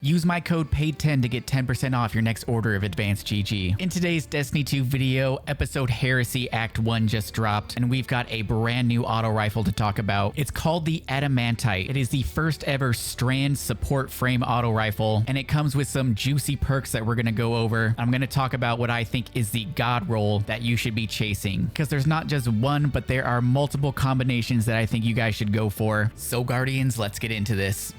Use my code PAID10 to get 10% off your next order of Advanced GG. In today's Destiny 2 video, episode Heresy Act 1 just dropped, and we've got a brand new auto rifle to talk about. It's called the Adamantite. It is the first ever strand support frame auto rifle, and it comes with some juicy perks that we're going to go over. I'm going to talk about what I think is the god roll that you should be chasing, because there's not just one, but there are multiple combinations that I think you guys should go for. So Guardians, let's get into this.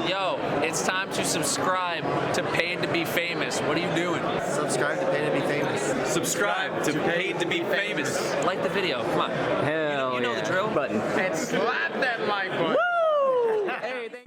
Yo, it's time to subscribe to Paid to Be Famous. What are you doing? Subscribe to Paid to Be Famous. Subscribe to Paid to Be Famous. Like the video. Come on. Hell you know yeah. the drill. Button. And slap that like button.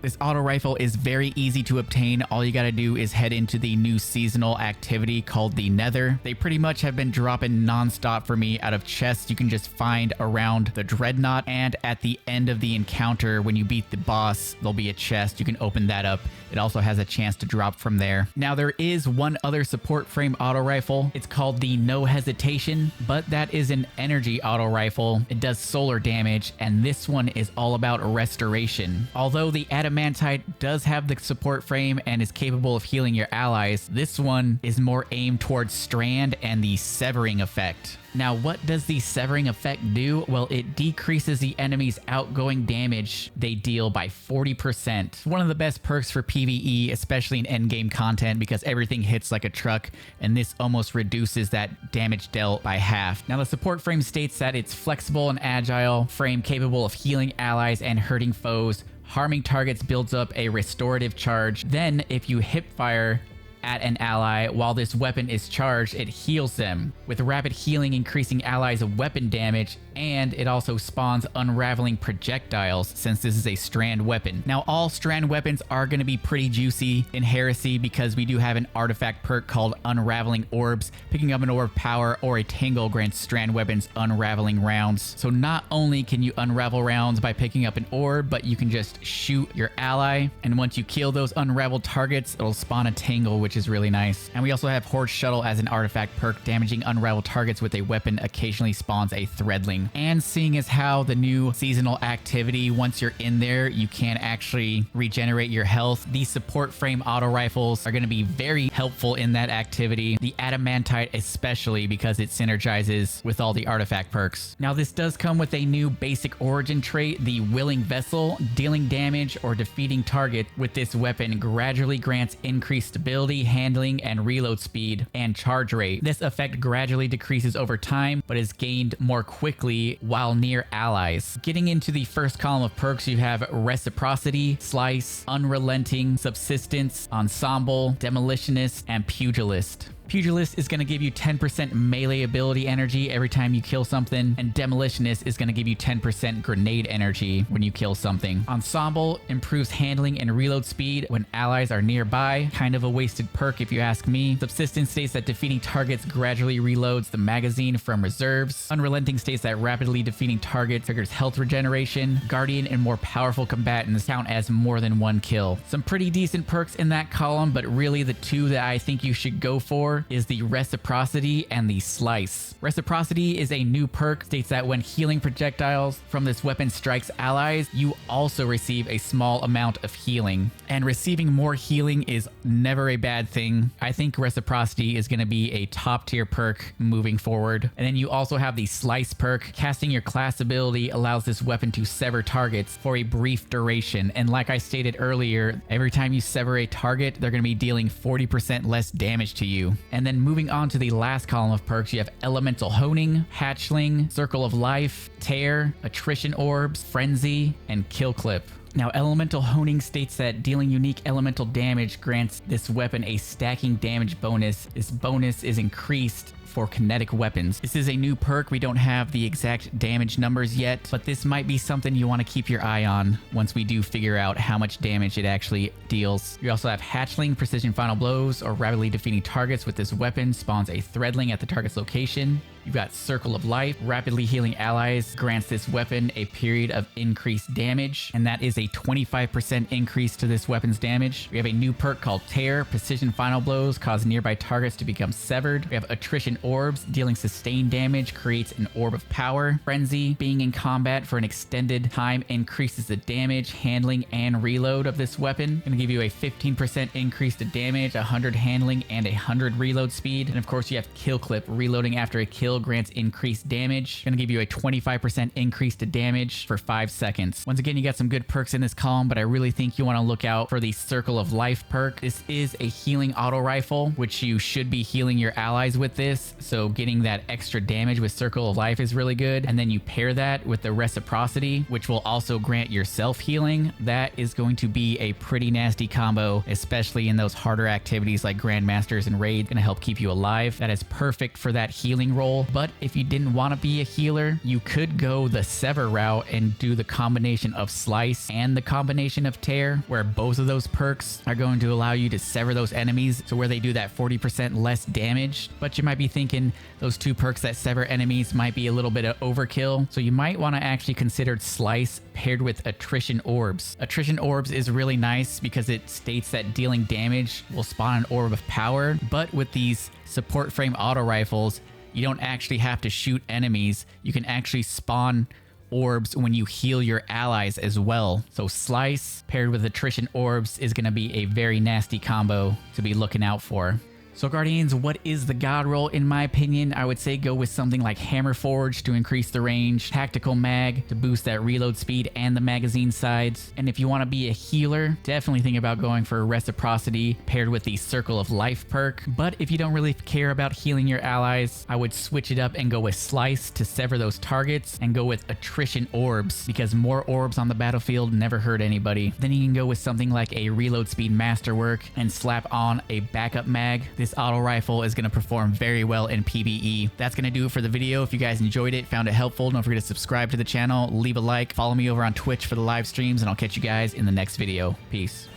This auto rifle is very easy to obtain. All you gotta do is head into the new seasonal activity called the Nether. They pretty much have been dropping non-stop for me out of chests you can just find around the Dreadnought, and at the end of the encounter when you beat the boss there'll be a chest. You can open that up. It also has a chance to drop from there. Now there is one other support frame auto rifle. It's called the No Hesitation, but that is an energy auto rifle. It does solar damage, and this one is all about restoration. Although the Adamantite does have the support frame and is capable of healing your allies, this one is more aimed towards strand and the severing effect. Now, what does the severing effect do? Well, it decreases the enemy's outgoing damage they deal by 40%. It's one of the best perks for PvE, especially in endgame content, because everything hits like a truck, and this almost reduces that damage dealt by half. Now, the support frame states that it's flexible and agile frame capable of healing allies and hurting foes. Harming targets builds up a restorative charge. Then, if you hip fire at an ally while this weapon is charged, it heals them, with rapid healing increasing allies' weapon damage, and it also spawns unraveling projectiles since this is a strand weapon. Now, all strand weapons are going to be pretty juicy in Heresy because we do have an artifact perk called Unraveling Orbs. Picking up an orb power or a tangle grants strand weapons unraveling rounds. So not only can you unravel rounds by picking up an orb, but you can just shoot your ally, and once you kill those unraveled targets, it'll spawn a tangle, which is really nice. And we also have Horde Shuttle as an artifact perk. Damaging unraveled targets with a weapon occasionally spawns a threadling. And seeing as how the new seasonal activity, once you're in there, you can actually regenerate your health, these support frame auto rifles are going to be very helpful in that activity. The Adamantite especially, because it synergizes with all the artifact perks. Now, this does come with a new basic origin trait, the Willing Vessel. Dealing damage or defeating target with this weapon gradually grants increased stability, handling, and reload speed and charge rate. This effect gradually decreases over time, but is gained more quickly while near allies. Getting into the first column of perks, you have Reciprocity, Slice, Unrelenting, Subsistence, Ensemble, Demolitionist, and Pugilist. Pugilist is going to give you 10% melee ability energy every time you kill something, and Demolitionist is going to give you 10% grenade energy when you kill something. Ensemble improves handling and reload speed when allies are nearby. Kind of a wasted perk if you ask me. Subsistence states that defeating targets gradually reloads the magazine from reserves. Unrelenting states that rapidly defeating targets triggers health regeneration. Guardian and more powerful combatants count as more than one kill. Some pretty decent perks in that column, but really the two that I think you should go for is the Reciprocity and the Slice. Reciprocity is a new perk, states that when healing projectiles from this weapon strikes allies, you also receive a small amount of healing. And receiving more healing is never a bad thing. I think Reciprocity is going to be a top tier perk moving forward. And then you also have the Slice perk. Casting your class ability allows this weapon to sever targets for a brief duration. And like I stated earlier, every time you sever a target, they're going to be dealing 40% less damage to you. And then moving on to the last column of perks, you have Elemental Honing, Hatchling, Circle of Life, Tear, Attrition Orbs, Frenzy, and Kill Clip. Now, Elemental Honing states that dealing unique elemental damage grants this weapon a stacking damage bonus. This bonus is increased for kinetic weapons. This is a new perk. We don't have the exact damage numbers yet, but this might be something you want to keep your eye on once we do figure out how much damage it actually deals. You also have Hatchling, Precision Final Blows, or rapidly defeating targets with this weapon spawns a threadling at the target's location. You've got Circle of Life, rapidly healing allies, grants this weapon a period of increased damage, and that is a 25% increase to this weapon's damage. We have a new perk called Tear, Precision Final Blows cause nearby targets to become severed. We have Attrition orbs, dealing sustained damage creates an orb of power. Frenzy, being in combat for an extended time increases the damage, handling, and reload of this weapon. Gonna give you a 15% increase to damage, 100 handling, and 100 reload speed. And of course you have kill clip. Reloading after a kill grants increased damage. Gonna give you a 25% increase to damage for 5 seconds. Once again, you got some good perks in this column, but I really think you want to look out for the Circle of Life perk. This is a healing auto rifle, which you should be healing your allies with this. So getting that extra damage with Circle of Life is really good. And then you pair that with the reciprocity, which will also grant yourself healing. That is going to be a pretty nasty combo, especially in those harder activities like Grandmasters and Raid. Gonna help keep you alive. That is perfect for that healing role. But if you didn't want to be a healer, you could go the Sever route and do the combination of Slice and the combination of Tear, where both of those perks are going to allow you to sever those enemies, so where they do that 40% less damage. But you might be thinking those two perks that sever enemies might be a little bit of overkill, so you might want to actually consider Slice paired with Attrition Orbs. Attrition Orbs is really nice because it states that dealing damage will spawn an orb of power, but with these support frame auto rifles, you don't actually have to shoot enemies. You can actually spawn orbs when you heal your allies as well. So Slice paired with Attrition Orbs is going to be a very nasty combo to be looking out for. So Guardians, what is the god roll? In my opinion, I would say go with something like Hammer Forge to increase the range, Tactical Mag to boost that reload speed and the magazine sides. And if you want to be a healer, definitely think about going for Reciprocity paired with the Circle of Life perk. But if you don't really care about healing your allies, I would switch it up and go with Slice to sever those targets, and go with Attrition Orbs because more orbs on the battlefield never hurt anybody. Then you can go with something like a Reload Speed Masterwork and slap on a backup mag. This auto rifle is going to perform very well in PvE. That's going to do it for the video. If you guys enjoyed it, found it helpful, don't forget to subscribe to the channel, leave a like, follow me over on Twitch for the live streams, and I'll catch you guys in the next video. Peace.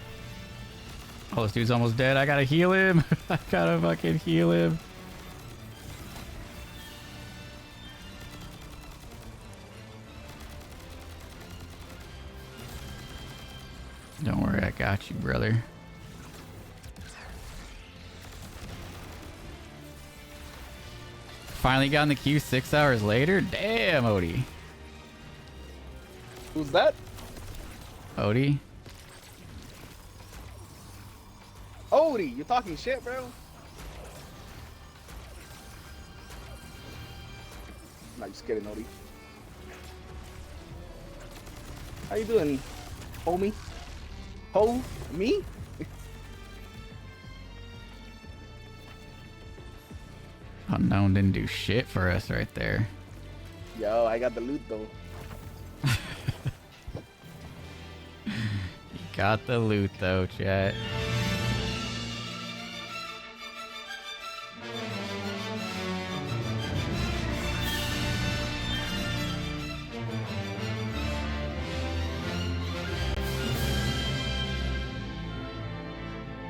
Oh, this dude's almost dead. I gotta heal him. I gotta fucking heal him. Don't worry, I got you, brother. Finally got in the queue 6 hours later? Damn, Odie. Who's that? Odie? Odie, you talking shit, bro? Nah, just kidding, Odie. How you doing, homie? Ho? Me? Unknown didn't do shit for us right there. Yo, I got the loot though. You got the loot though, chat.